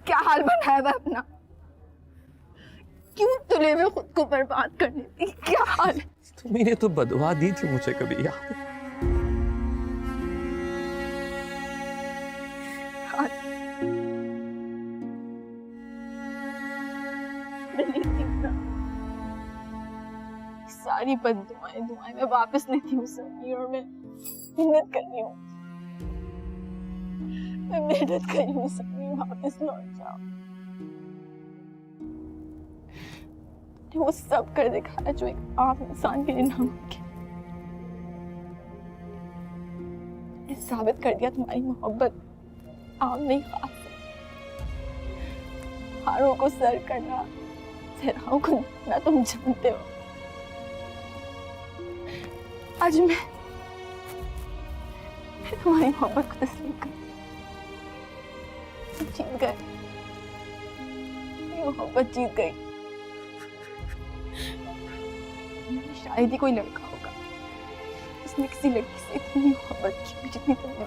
क्या हाल बनाया हुआ अपना? क्यों तुले हुए खुद को बर्बाद करने की? क्या हाल है? तुमने तो बदवा दी थी मुझे, कभी याद है? सारी दुआएं मैं वापस लेती हूँ समीर, और मैं मेहनत कर रही हूँ। मैं मेहनत कर रही हूँ समीर, वापस लौट जाओ। वो सब कर दिखाया जो एक आम इंसान के लिए नामुमकिन। ये साबित कर दिया तुम्हारी मोहब्बत आम नहीं खास है। हारों को सर करना, सहराओं को ना तुम जानते हो। आज मैं तुम्हारी मोहब्बत को तस्लीम कर जीत गए। मोहब्बत जीत गई। शायद ही कोई लड़का होगा उसने किसी लड़की से इतनी मोहब्बत की जितनी तुमने।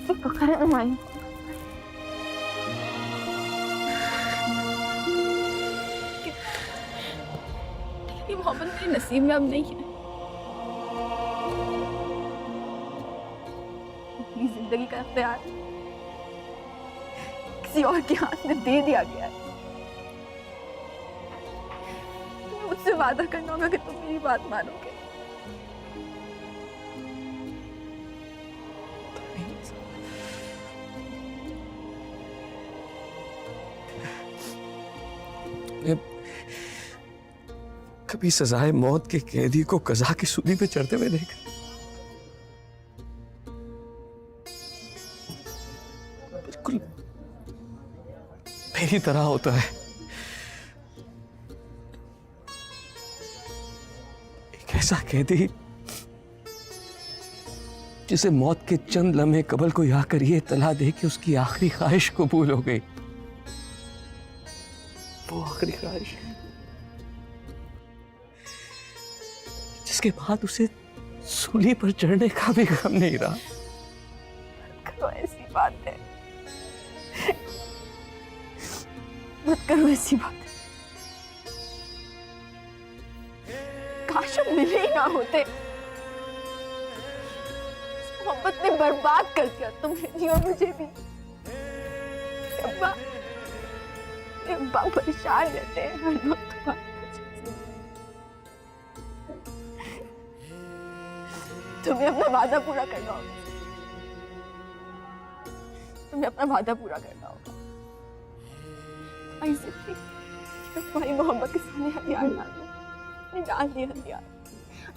तो पकड़ है तुम्हारी मोहब्बत मेरे नसीब में अब नहीं है। अपनी जिंदगी का इख्तियार किसी और के हाथ में दे दिया गया है। मुझसे वादा करना होगा कि तुम मेरी बात मानोगे। कभी सजाए मौत के कैदी को कज़ा की सूली पे चढ़ते हुए देखा? बिल्कुल मेरी तरह होता है। एक ऐसा कैदी जिसे मौत के चंद लम्हे कबल को आकर ये इत्तला दे कि उसकी आखिरी ख्वाहिश कबूल हो गई। वो आखिरी ख्वाहिश जिसके बाद उसे सूली पर चढ़ने का भी गम नहीं रहा। करो ऐसी बात है, मत करो ऐसी बात है। काश हम मिले ही ना होते। मोहब्बत ने बर्बाद कर दिया तुम्हें भी और मुझे भी। अब्बा परेशान रहते हैं हर वक्त। तुम्हें अपना वादा पूरा करना होगा। तुम्हें अपना वादा पूरा करना होगा। ऐसे भी मैं तुम्हारी मोहब्बत के सामने हथियार डाल दूं। मैं डाल दिया हथियार।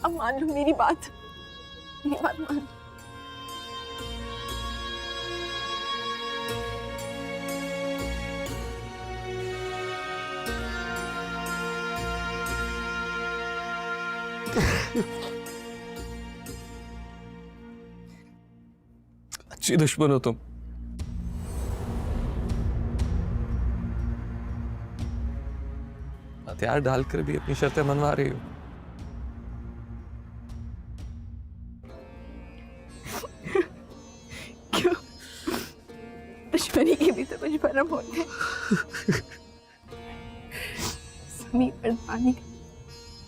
अब मान लो मेरी बात मान लो। अच्छी दुश्मन हो तुम। हथियार डालकर भी अपनी शर्तें मनवा रही हो। क्यों? दुश्मनी के भी तो कुछ भरम होते हैं। समीर पर पानी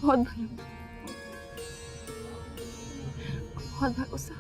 बहुत भरम, बहुत भरोसा।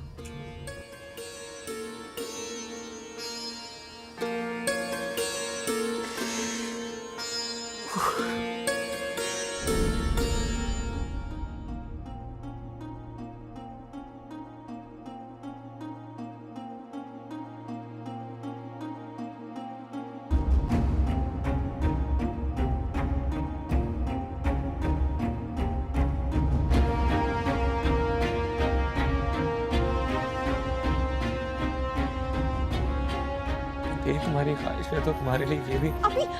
यही तुम्हारी ख्वाहिश है तो तुम्हारे लिए ये भी।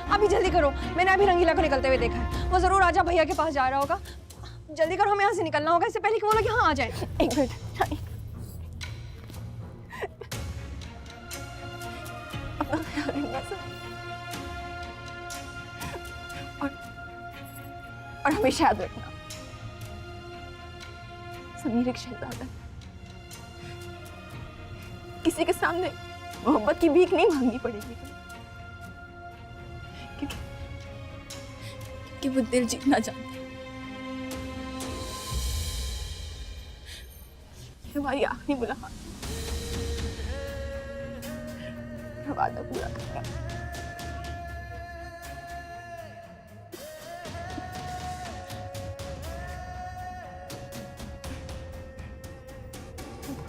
अभी जल्दी करो। मैंने अभी रंगीला को निकलते हुए देखा है। वो जरूर राजा भैया के पास जा रहा होगा। जल्दी करो, हमें यहाँ से निकलना होगा इससे पहले कि वो लोग यहाँ आ जाए। एक मिनट। और हमेशा याद रखना, समीर एक शहजादा है। किसी के सामने मोहब्बत की भीख नहीं मांगनी पड़ेगी क्योंकि वो दिल जीतना जानता है। ये हमारी आखिरी मुलाकात, वादा पूरा करना।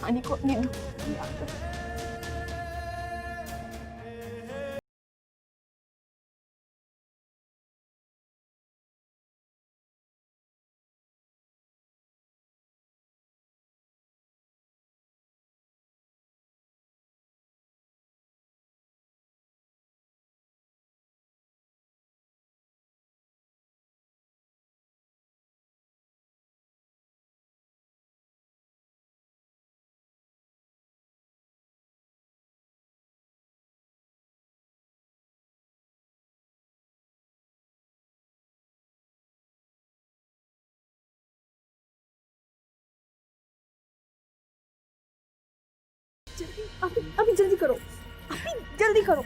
कहानी को अपनी याद कर। अभी जल्दी करो, अभी जल्दी करो।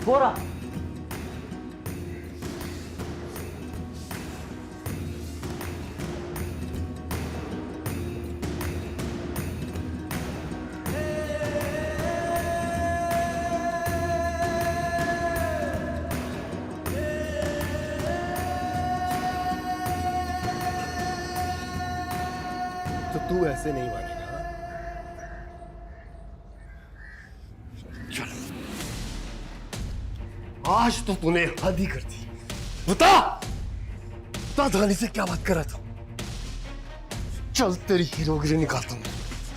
बोरा तो तू ऐसे नहीं मानेगा। चल, आज तो तूने हद ही कर दी। बता धानी से क्या बात कर रहा था? चल तेरी हीरोगिरी निकालता हूँ।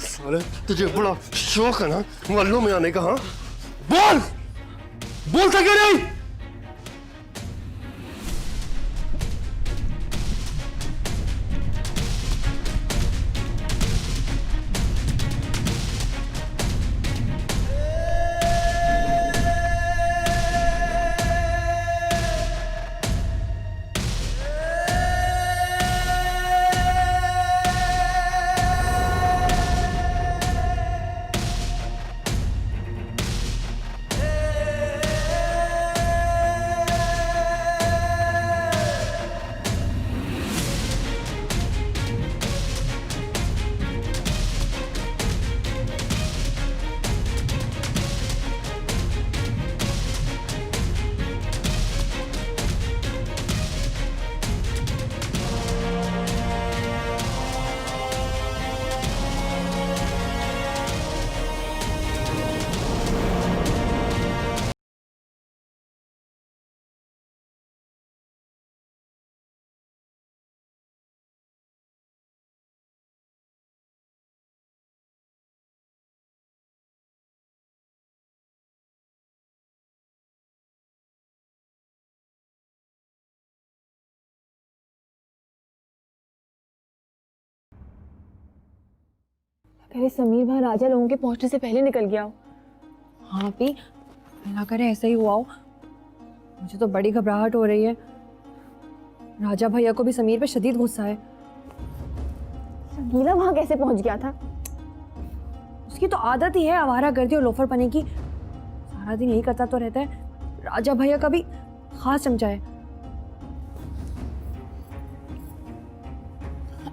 साले तुझे बड़ा शौक है ना मल्लों में आने का? हाँ बोलता क्यों नहीं? अरे समीर वहाँ राजा लोगों के पहुंचने से पहले निकल गया हो। हाँ भी अल्लाह करे ऐसा ही हुआ हो। मुझे तो बड़ी घबराहट हो रही है। राजा भैया को भी समीर पे शदीद गुस्सा है। संगीला वहाँ कैसे पहुंच गया था? उसकी तो आदत ही है आवारागर्दी और लोफर पने की। सारा दिन यही करता तो रहता है। राजा भैया का भी खास चमचा है।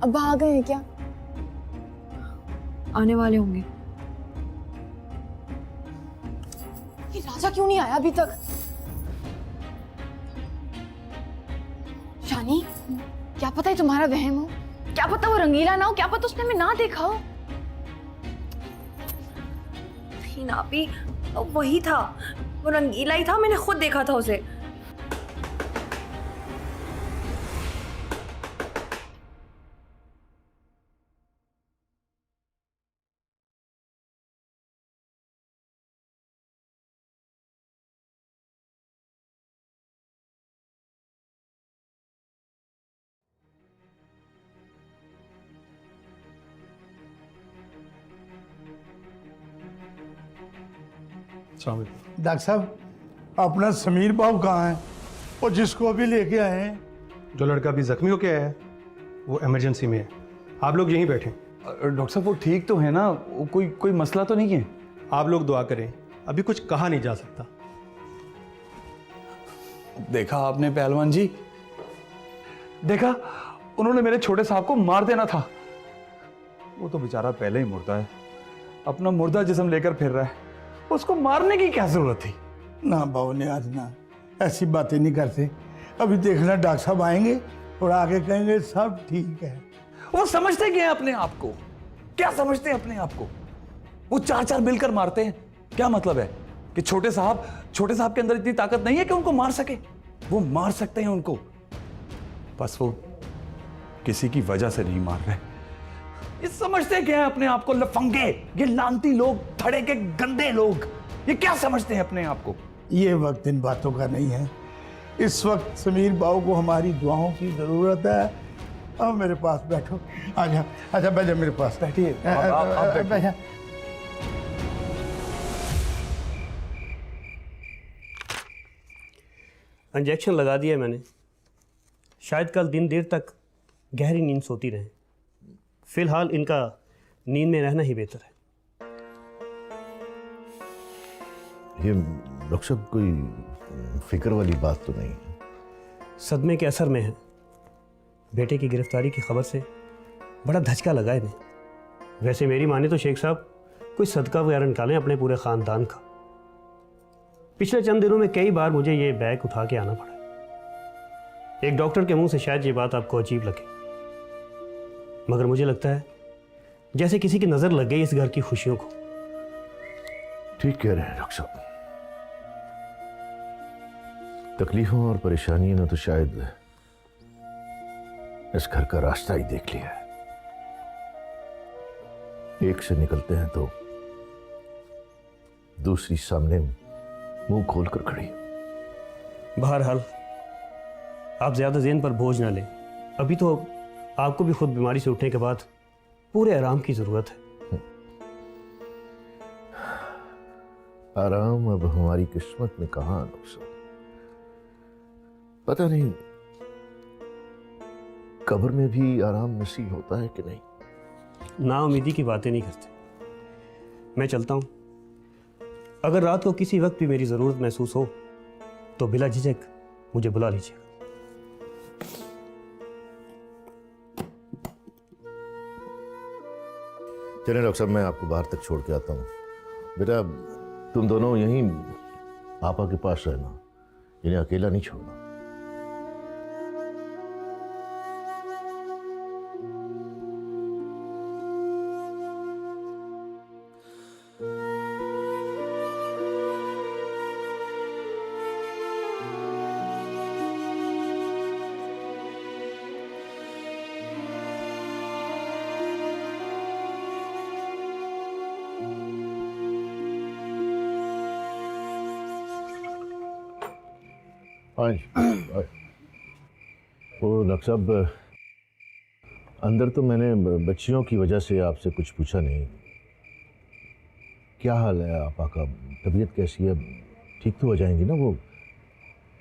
अब्बा आ गए हैं क्या? आने वाले होंगे। ये राजा क्यों नहीं आया अभी तक? शानी, क्या पता है तुम्हारा वहम हो, क्या पता वो रंगीला ना हो, क्या पता उसने हमें ना देखा हो। नहीं ना भी वही था, वो रंगीला ही था, मैंने खुद देखा था उसे। डॉक्टर साहब, अपना समीर बाबू कहाँ है? और जिसको अभी लेके आए हैं। जो लड़का अभी जख्मी होके आया है वो इमरजेंसी में है। आप लोग यहीं बैठें। डॉक्टर साहब वो ठीक तो है ना? वो कोई मसला तो नहीं है? आप लोग दुआ करें, अभी कुछ कहा नहीं जा सकता। देखा आपने पहलवान जी, देखा उन्होंने मेरे छोटे साहब को मार देना था। वो तो बेचारा पहले ही मुर्दा है, अपना मुर्दा जिस्म लेकर फिर रहा है, उसको मारने की क्या जरूरत थी? ना बाबू ने आज ना ऐसी बातें नहीं करते। अभी देखना डॉक्टर साहब आएंगे और आगे कहेंगे सब ठीक है। वो समझते क्या है अपने आप को? क्या समझते हैं अपने आप को? वो चार चार मिलकर मारते हैं। क्या मतलब है कि छोटे साहब के अंदर इतनी ताकत नहीं है कि उनको मार सके? वो मार सकते हैं उनको, बस वो किसी की वजह से नहीं मार रहे। ये समझते क्या है अपने आप को? लफंगे, ये लानती लोग, थड़े के गंदे लोग, ये क्या समझते हैं अपने आप को? ये वक्त इन बातों का नहीं है। इस वक्त समीर बाबू को हमारी दुआओं की जरूरत है। अब मेरे पास बैठो। आजा आजा, बैठ जा मेरे पास। बैठिए, आप बैठिए। बैठ जा। इंजेक्शन लगा दिया मैंने, शायद कल दिन देर तक गहरी नींद सोती रहें। फिलहाल इनका नींद में रहना ही बेहतर है। ये डॉक्टर साहब कोई फिक्र वाली बात तो नहीं है? सदमे के असर में है। बेटे की गिरफ्तारी की खबर से बड़ा धचका लगा इन्हें। वैसे मेरी माने तो शेख साहब कोई सदका वगैरह निकालें अपने पूरे ख़ानदान का। पिछले चंद दिनों में कई बार मुझे ये बैग उठा के आना पड़ा। एक डॉक्टर के मुंह से शायद ये बात आपको अजीब लगे, मगर मुझे लगता है जैसे किसी की नज़र लग गई इस घर की खुशियों को। ठीक कह रहे हैं डॉक्टर साहब। तकलीफों और परेशानियों ने तो शायद इस घर का रास्ता ही देख लिया है। एक से निकलते हैं तो दूसरी सामने मुंह खोलकर खड़ी। बहरहाल आप ज़्यादा ज़हन पर बोझ ना लें। अभी तो आपको भी खुद बीमारी से उठने के बाद पूरे आराम की ज़रूरत है। आराम अब हमारी किस्मत में कहाँ नुकसान। पता नहीं कब्र में भी आराम नसीब होता है कि नहीं। नाउमीदी की बातें नहीं करते। मैं चलता हूँ। अगर रात को किसी वक्त भी मेरी ज़रूरत महसूस हो तो बिला झिझक मुझे बुला लीजिएगा। चलें डॉक्टर साहब, मैं आपको बाहर तक छोड़ के आता हूँ। बेटा तुम दोनों यहीं आपा के पास रहना, इन्हें अकेला नहीं छोड़ना। वो डॉक्टर साहब, अंदर तो मैंने बच्चियों की वजह से आपसे कुछ पूछा नहीं। क्या हाल है आपा का? तबीयत कैसी है? ठीक तो हो जाएंगी ना? वो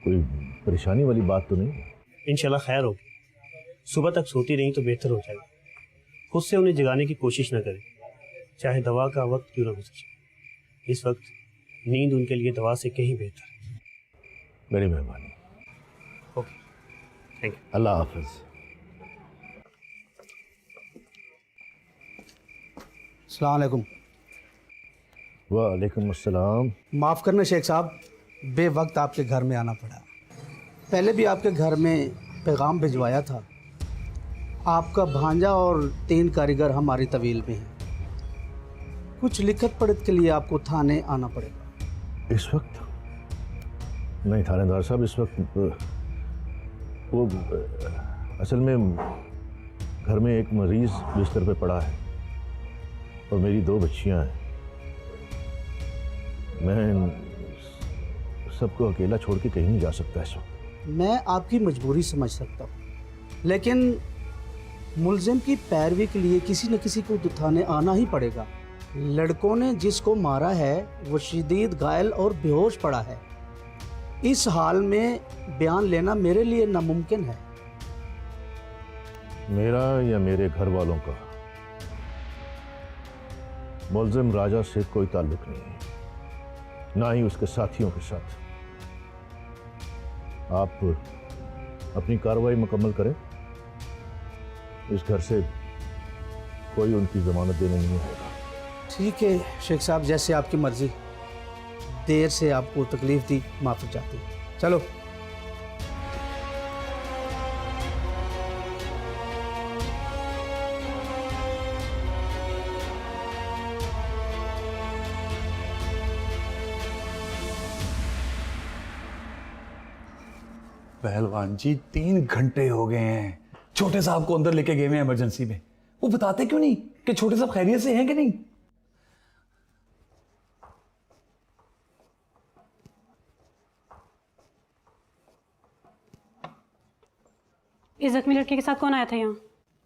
कोई परेशानी वाली बात तो नहीं? इंशाल्लाह खैर होगी। सुबह तक सोती रही तो बेहतर हो जाएगा। खुद से उन्हें जगाने की कोशिश न करें, चाहे दवा का वक्त क्यों ना गुजर जाए। इस वक्त नींद उनके लिए दवा से कहीं बेहतर है। मेरी मेहरबानी। Okay, thank you. अल्लाह हाफिज। अस्सलाम वालेकुम। वालेकुम अस्सलाम। माफ़ करना शेख साहब, बेवक्त आपके घर में आना पड़ा। पहले भी आपके घर में पैगाम भिजवाया था। आपका भांजा और 3 कारीगर हमारी तवील में हैं। कुछ लिखत पढ़त के लिए आपको थाने आना पड़ेगा। इस वक्त नहीं थानेदार साहब, इस वक्त वो असल में घर में एक मरीज बिस्तर पे पड़ा है और मेरी 2 बच्चियां हैं। मैं सबको अकेला छोड़ के कहीं नहीं जा सकता इस वक्त। मैं आपकी मजबूरी समझ सकता हूँ, लेकिन मुलजिम की पैरवी के लिए किसी न किसी को तो थाने आना ही पड़ेगा। लड़कों ने जिसको मारा है वो शदीद घायल और बेहोश पड़ा है। इस हाल में बयान लेना मेरे लिए नामुमकिन है। मेरा या मेरे घर वालों का मुल्जिम राजा से कोई ताल्लुक नहीं है, ना ही उसके साथियों के साथ। आप अपनी कार्रवाई मुकम्मल करें। इस घर से कोई उनकी जमानत देने नहीं आएगा। ठीक है शेख साहब, जैसे आपकी मर्जी। देर से आपको तकलीफ दी, माफ़ी चाहती हूँ। चलो। पहलवान जी 3 घंटे हो गए हैं, छोटे साहब को अंदर लेके गए हैं इमरजेंसी में। वो बताते क्यों नहीं कि छोटे साहब खैरियत से हैं कि नहीं? इस जख्मी लड़के के साथ कौन आया था यहाँ?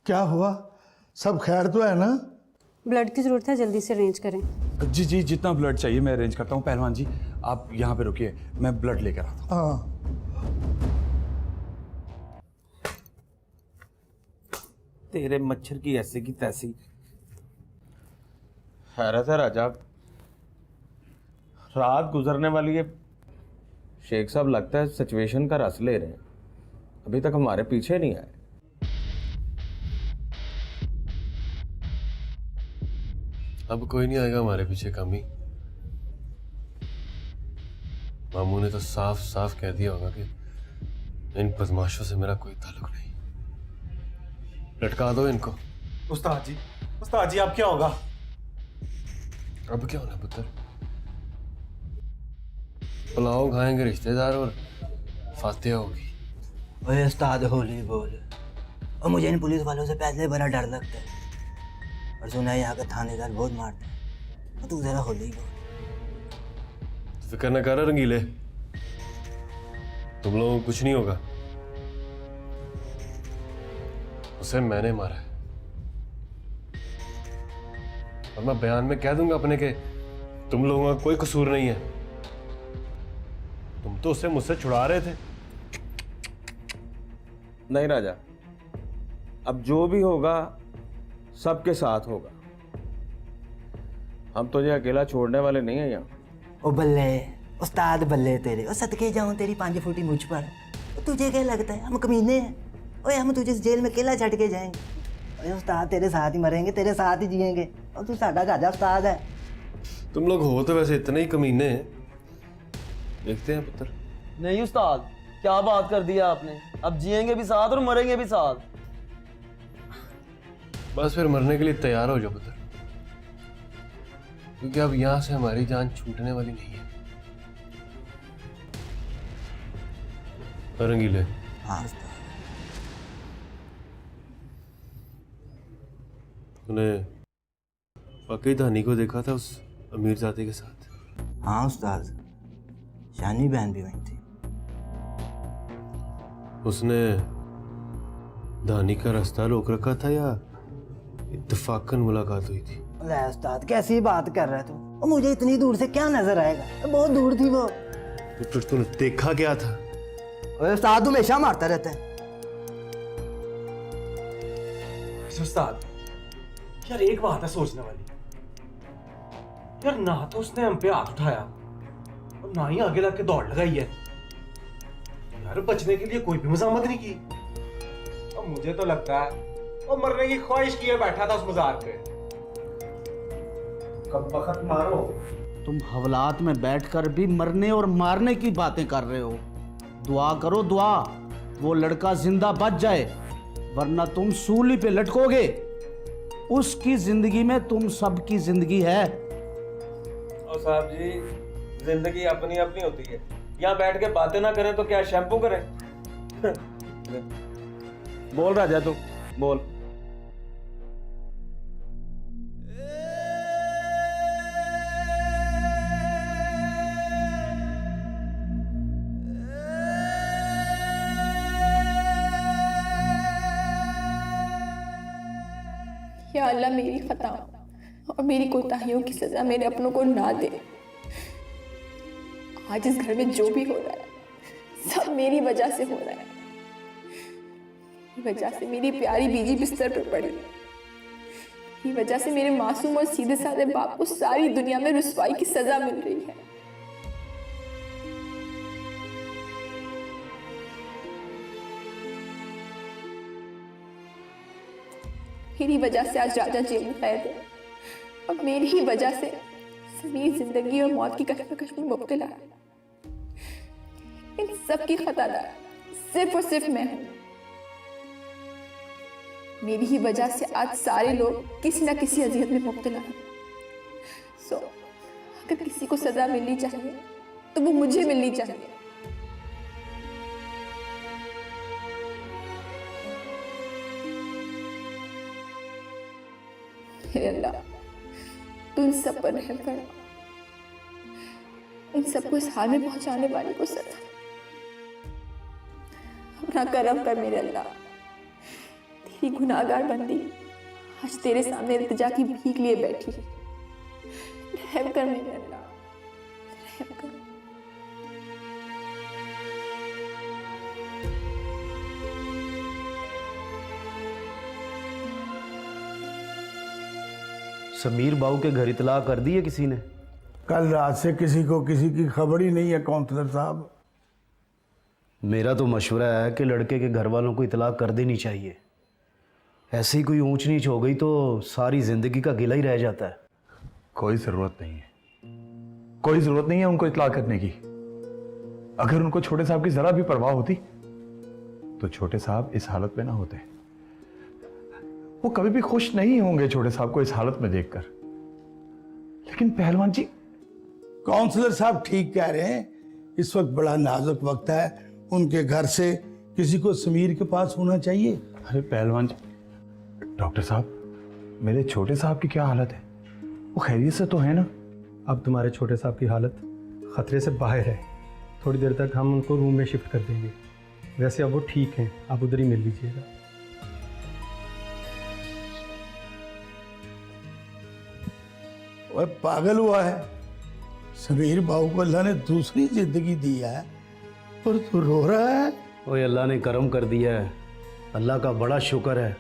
क्या हुआ? सब खैर तो है ना? ब्लड की जरूरत है, जल्दी से अरेंज करें। जी जी, जितना ब्लड चाहिए मैं अरेंज करता हूँ। पहलवान जी आप यहाँ पे रुकिए, मैं ब्लड लेकर आता हूँ। हाँ। तेरे मच्छर की ऐसी की तैसी। हैरत है राजा, रात गुजरने वाली है, शेख साहब लगता है सिचुएशन का रस ले रहे हैं, अभी तक हमारे पीछे नहीं आए। अब कोई नहीं आएगा हमारे पीछे कमी। मामू ने तो साफ साफ कह दिया होगा कि इन बदमाशों से मेरा कोई ताल्लुक नहीं। लटका दो इनको। उस्ताद जी अब क्या होगा? अब क्या होना पुत्र? पुलाव खाएंगे रिश्तेदार और फातिहा होगी। ओए उस्ताद होली बोल। और मुझे इन पुलिस वालों से पहले बड़ा डर लगता है, और सुना है यहाँ का थानेदार बहुत मारते हैं। तू जरा होली बोल। फिक्र न कर रंगीले, तुम लोगों को कुछ नहीं होगा। उसे मैंने मारा है और मैं बयान में कह दूंगा अपने के तुम लोगों का कोई कसूर नहीं है। तुम तो उसे मुझसे छुड़ा रहे थे। नहीं राजा, अब जो भी होगा सबके साथ होगा। हम तुझे अकेला छोड़ने वाले नहीं हैं यहाँ। ओ बल्ले उस्ताद बल्ले तेरे, और सदके जाऊं तेरी 5 फुटी मुझ पर। तुझे क्या लगता है हम कमीने हैं? ओए हम तुझे इस जेल में अकेला छड़ के जाएंगे? ओए उस्ताद तेरे साथ ही मरेंगे, तेरे साथ ही जिएंगे, और तू साडा राजा उस्ताद है। तुम लोग हो तो वैसे इतने ही कमीने हैं। देखते हैं पुत्र। नहीं उस्ताद, क्या बात कर दिया आपने। अब जिएंगे भी साथ और मरेंगे भी साथ। बस फिर मरने के लिए तैयार हो जाओ पुत्र, क्योंकि अब यहां से हमारी जान छूटने वाली नहीं है। रंगीले। हाँ। तूने वाकई धानी को देखा था उस अमीरजादे के साथ? हाँ उस्ताद, शानी बहन भी वहीं थी। उसने धानी का रास्ता रोक रखा था या इत्तेफाकन मुलाकात हुई थी? ले उस्ताद कैसी बात कर रहा है तू? और मुझे इतनी दूर से क्या नजर आएगा, बहुत दूर थी वो। तो फिर तूने देखा क्या था? ओए उस्ताद तू हमेशा मारता रहता है। उस्ताद यार एक बात है सोचने वाली, यार ना तो उसने हम पे हाथ उठाया और ना ही आगे लग के दौड़ लगाई है। यार बचने के लिए कोई भी मजामत नहीं की। और मुझे तो लगता है वो मरने की ख्वाहिश किए बैठा था उस मजार पे। कब वक्त मारो। तुम हवलात में बैठकर भी मरने और मारने की बातें कर रहे हो। दुआ करो दुआ, वो लड़का जिंदा बच जाए, वरना तुम सूली पे लटकोगे। उसकी जिंदगी में तुम सबकी जिंदगी है। और साहब जी जिंदगी अपनी अपनी होती है, यहाँ बैठ के बातें ना करें तो क्या शैम्पू करें? बोल राजा तू बोल। या अल्लाह मेरी खता, और मेरी कोताहियों की सजा मेरे अपनों को ना दे। आज इस घर में जो भी हो रहा है सब मेरी वजह से हो रहा है। मेरी वजह से मेरी प्यारी बीजी बिस्तर पर पड़ी है। मेरी वजह से मेरे मासूम और सीधे साधे बाप को सारी दुनिया में रुसवाई की सजा मिल रही है। मेरी वजह से आज राजा जेल में कैद है और मेरी ही वजह से समीर जिंदगी और मौत की कशमकश में मुब्तला है। इन सब की खतादार सिर्फ और सिर्फ मैं हूं। मेरी ही वजह से आज सारे लोग किसी ना किसी अजियत में मुब्तला हैं। सो अगर किसी को सजा मिलनी चाहिए तो वो मुझे मिलनी चाहिए। हे अल्लाह, तू इन सब पर रहम कर। इन सबको इस हाल में पहुंचाने वाले को सजा अपना करम कर मेरे अल्लाह। तेरी गुनाहगार बंदी आज तेरे सामने इल्तिजा की भीख लिए बैठी। रहम कर मेरे अल्लाह, रहम कर। समीर बाबू के घर इतला कर दी है किसी ने? कल रात से किसी को किसी की खबर ही नहीं है काउंसलर साहब। मेरा तो मशवरा है कि लड़के के घर वालों को इतला कर देनी चाहिए। ऐसे ही कोई ऊंच नीच हो गई तो सारी जिंदगी का गिला ही रह जाता है। कोई ज़रूरत नहीं है, कोई ज़रूरत नहीं है उनको इत्ला करने की। अगर उनको छोटे साहब की ज़रा भी परवाह होती तो छोटे साहब इस हालत में ना होते। वो कभी भी खुश नहीं होंगे छोटे साहब को इस हालत में देखकर। लेकिन पहलवान जी, काउंसलर साहब ठीक कह रहे हैं, इस वक्त बड़ा नाजुक वक्त है। उनके घर से किसी को समीर के पास होना चाहिए। अरे पहलवान जी, डॉक्टर साहब, मेरे छोटे साहब की क्या हालत है? वो खैरियत से तो है ना? अब तुम्हारे छोटे साहब की हालत ख़तरे से बाहर है। थोड़ी देर तक हम उनको रूम में शिफ्ट कर देंगे। वैसे अब वो ठीक हैं, आप उधर ही मिल लीजिएगा। वह पागल हुआ है। समीर बाबू को अल्लाह ने दूसरी जिंदगी दी है और तू रो रहा है। ओए अल्लाह ने करम कर दिया है। अल्लाह का बड़ा शुक्र है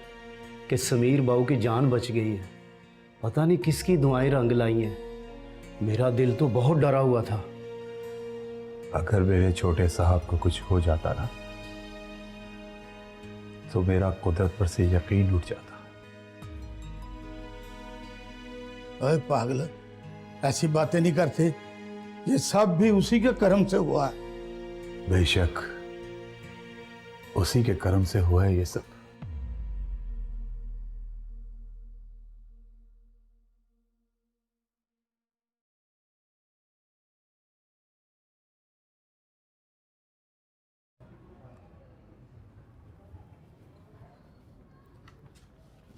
कि समीर बाबू की जान बच गई है। पता नहीं किसकी दुआएं रंग लाई हैं। मेरा दिल तो बहुत डरा हुआ था। अगर मेरे छोटे साहब को कुछ हो जाता ना तो मेरा कुदरत पर से यकीन उठ जाता। अरे पागल, ऐसी बातें नहीं करते। ये सब भी उसी के कर्म से हुआ है। बेशक उसी के कर्म से हुआ है ये सब।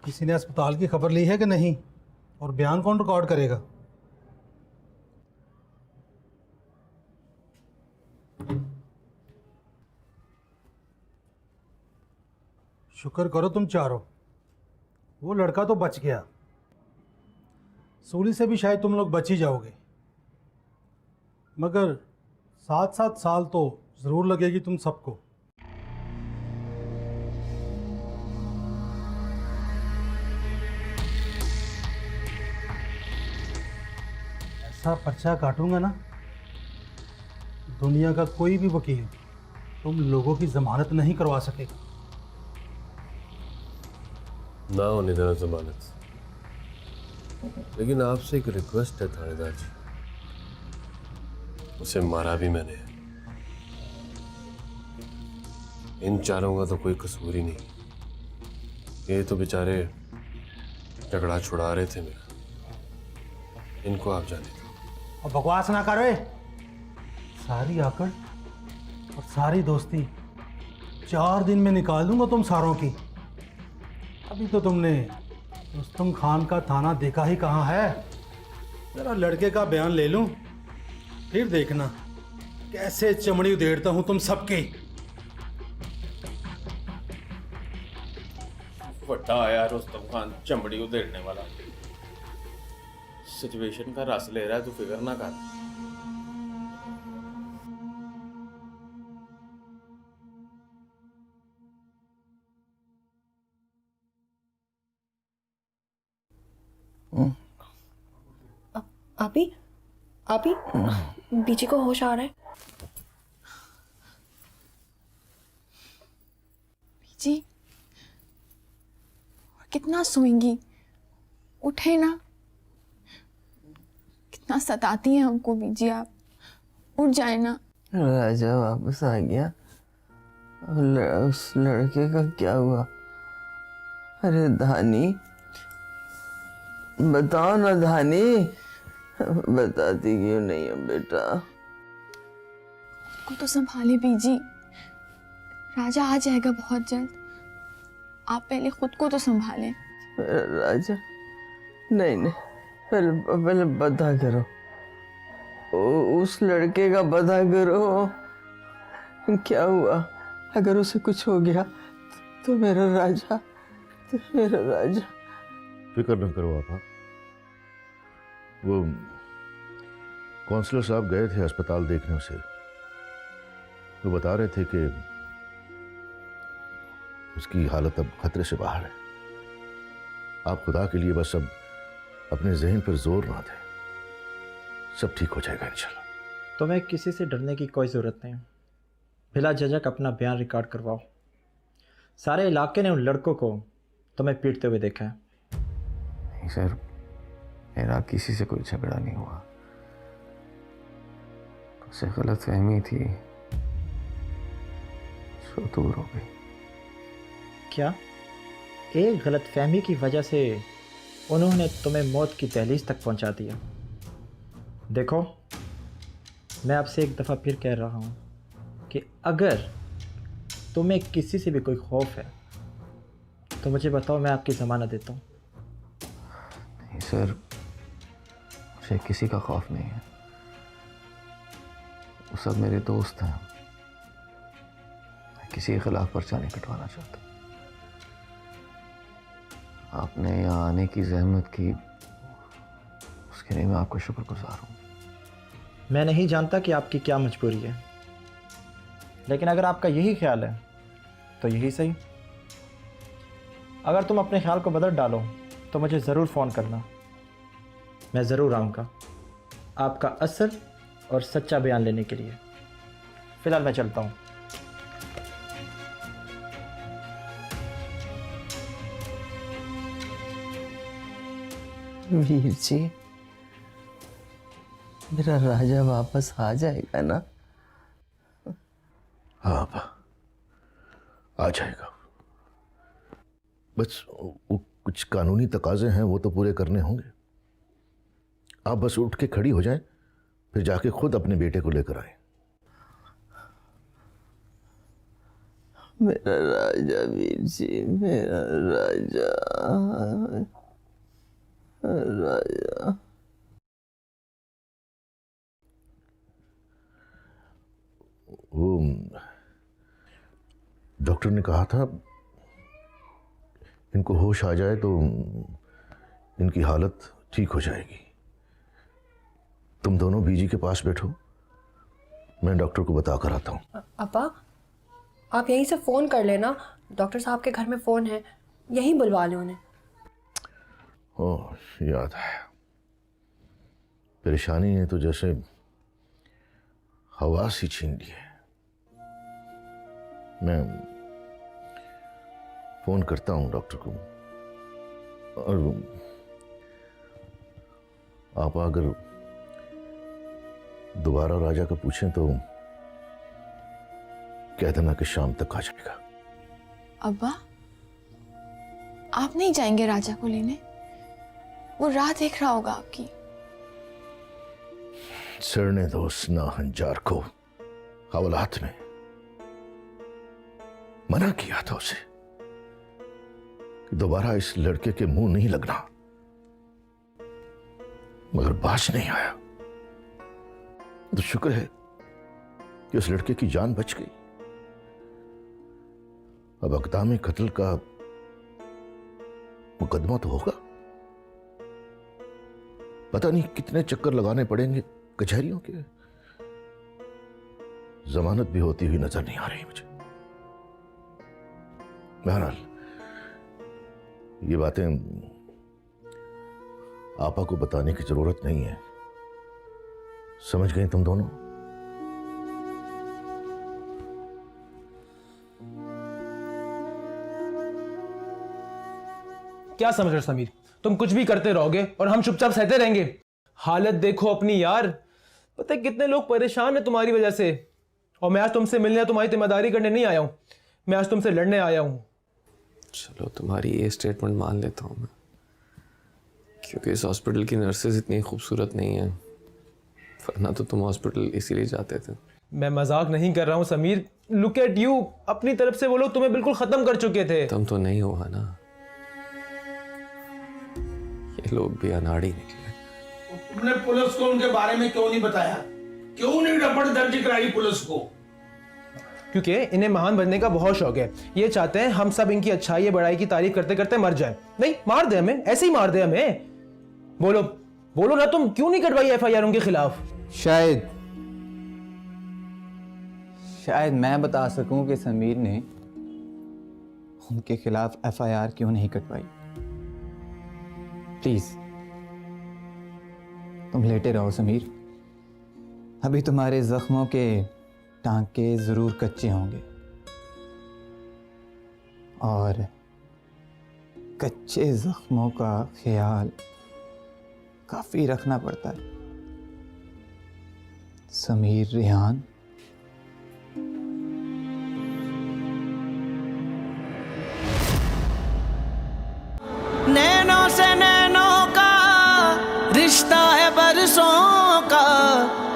किसी ने अस्पताल की खबर ली है कि नहीं? और बयान कौन रिकॉर्ड करेगा? शुक्र करो तुम चारों, वो लड़का तो बच गया। सूली से भी शायद तुम लोग बच ही जाओगे, मगर 7-7 साल तो ज़रूर लगेगी तुम सबको। ऐसा पर्चा काटूंगा ना, दुनिया का कोई भी वकील तुम लोगों की जमानत नहीं करवा सकेगा। ना होने देना जमानत। लेकिन आपसे एक रिक्वेस्ट है थानेदार जी, उसे मारा भी मैंने। इन चारों का तो कोई कसूर ही नहीं। ये तो बेचारे झगड़ा छुड़ा रहे थे मेरा। इनको आप जाने दो। और बकवास ना करो। सारी आकड़ और सारी दोस्ती 4 दिन में निकाल दूंगा तुम सारों की। अभी तो तुमने रुस्तम खान का थाना देखा ही कहाँ है। जरा लड़के का बयान ले लूं, फिर देखना कैसे चमड़ी उधेड़ता हूं तुम सबकी। वड्डा आया रुस्तम खान चमड़ी उधेड़ने वाला। सिचुएशन का रस ले रहा है, तू फिक्र ना कर। आपी आपी बीजी को होश आ रहा है। बीजी कितना सोएंगी, उठे ना। कितना सताती हैं हमको बीजी, आप उठ जाए ना। राजा वापस आ गया, उस लड़के का क्या हुआ? अरे धानी, बताओ ना धानी, बताती क्यों नहीं है बेटा? को तो संभाले बीजी, राजा आ जाएगा बहुत जल्द। आप पहले खुद को तो संभालें। राजा नहीं नहीं, पहले पता करो, उस लड़के का पता करो क्या हुआ। अगर उसे कुछ हो गया तो मेरा राजा, फिक्र न करो आपा। वो काउंसलर साहब गए थे अस्पताल देखने उसे, वो बता रहे थे कि उसकी हालत अब खतरे से बाहर है। आप खुदा के लिए बस अब अपने जहन पर जोर ना दें, सब ठीक हो जाएगा इंशाल्लाह। तुम्हें किसी से डरने की कोई ज़रूरत नहीं। बिला झिझक अपना बयान रिकॉर्ड करवाओ। सारे इलाके ने उन लड़कों को तुम्हें पीटते हुए देखा है। नहीं सर, मेरा किसी से कोई झगड़ा नहीं हुआ, उसे गलतफहमी थी जो दूर हो गई। क्या एक गलतफहमी की वजह से उन्होंने तुम्हें मौत की दहलीज तक पहुंचा दिया? देखो, मैं आपसे एक दफ़ा फिर कह रहा हूं कि अगर तुम्हें किसी से भी कोई खौफ है तो मुझे बताओ, मैं आपकी ज़मानत देता हूं। नहीं सर, मुझे किसी का खौफ नहीं है, वो सब मेरे दोस्त हैं। मैं किसी के खिलाफ पर्चा नहीं कटवाना चाहता। आपने यहाँ आने की जहमत की, उसके लिए मैं आपका शुक्रगुजार हूँ। मैं नहीं जानता कि आपकी क्या मजबूरी है, लेकिन अगर आपका यही ख्याल है तो यही सही। अगर तुम अपने ख्याल को बदल डालो तो मुझे ज़रूर फ़ोन करना, मैं ज़रूर आऊँगा आपका असल और सच्चा बयान लेने के लिए। फ़िलहाल मैं चलता हूँ। वीर जी, मेरा राजा वापस आ जाएगा ना? हाँ आपा, आ जाएगा। बस वो कुछ कानूनी तकाजे हैं, वो तो पूरे करने होंगे। आप बस उठ के खड़ी हो जाएं, फिर जाके खुद अपने बेटे को लेकर आए। मेरा राजा वीर जी, मेरा राजा, राजा। वो डॉक्टर ने कहा था इनको होश आ जाए तो इनकी हालत ठीक हो जाएगी। तुम दोनों बीजी के पास बैठो, मैं डॉक्टर को बता कर आता हूँ। अपा, आप यहीं से फ़ोन कर लेना, डॉक्टर साहब के घर में फ़ोन है, यहीं बुलवा लें उन्हें। ओह, याद है। परेशानी है तो जैसे हवास ही छीन ली है। मैं फोन करता हूं डॉक्टर को, और आप अगर दोबारा राजा का पूछें तो कह देना कि शाम तक आ जाएगा। अब्बा, आप नहीं जाएंगे राजा को लेने? वो राह देख रहा होगा आपकी। सड़ने दो उस नाहंजार को। हवालात में मना किया था उसे कि दोबारा इस लड़के के मुंह नहीं लगना, मगर बाज नहीं आया। तो शुक्र है कि उस लड़के की जान बच गई। अब अक़दाम कत्ल का मुकदमा तो होगा, पता नहीं कितने चक्कर लगाने पड़ेंगे कचहरियों के। जमानत भी होती हुई नजर नहीं आ रही मुझे। बहरहाल ये बातें आपा को बताने की जरूरत नहीं है, समझ गए तुम दोनों? क्या समझ रहे हो समीर? तुम कुछ भी करते रहोगे और हम चुपचाप सहते रहेंगे? हालत देखो अपनी यार। पता है कितने लोग परेशान हैं तुम्हारी वजह से। और मैं आज तुमसे मिलने, तुम्हारी जिम्मेदारी करने नहीं आया हूं, मैं आज तुमसे लड़ने आया हूं। चलो तुम्हारी ये स्टेटमेंट मान लेता हूं मैं, क्योंकि इस हॉस्पिटल की नर्सेज इतनी खूबसूरत नहीं है, वरना तो तुम हॉस्पिटल इसीलिए जाते थे। मैं मजाक नहीं कर रहा हूं समीर। लुक एट यू, अपनी तरफ से वो लोग तुम्हें बिल्कुल खत्म कर चुके थे। तुम तो नहीं हुआ ना, ये लोग भी अनाड़ी निकले। तुमने पुलिस को उनके बारे में क्यों नहीं बताया? क्यों नहीं रिपोर्ट दर्ज कराई पुलिस को? क्योंकि इन्हें महान बनने का बहुत शौक है। ये चाहते हैं हम सब इनकी अच्छाई बड़ाई की तारीफ करते करते मर जाएं। नहीं, मार दे हमें, ऐसे ही मार दे हमें। बोलो बोलो ना, तुम क्यों नहीं कटवाई एफआईआर उनके खिलाफ? शायद मैं बता सकूं कि समीर ने उनके खिलाफ एफआईआर क्यों नहीं कटवाई। प्लीज तुम लेटे रहो समीर, अभी तुम्हारे जख्मों के टांके जरूर कच्चे होंगे और कच्चे जख्मों का ख्याल काफी रखना पड़ता है। समीर रेहान, नैनों से नैनों का रिश्ता है बरसों का,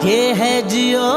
ये है जियो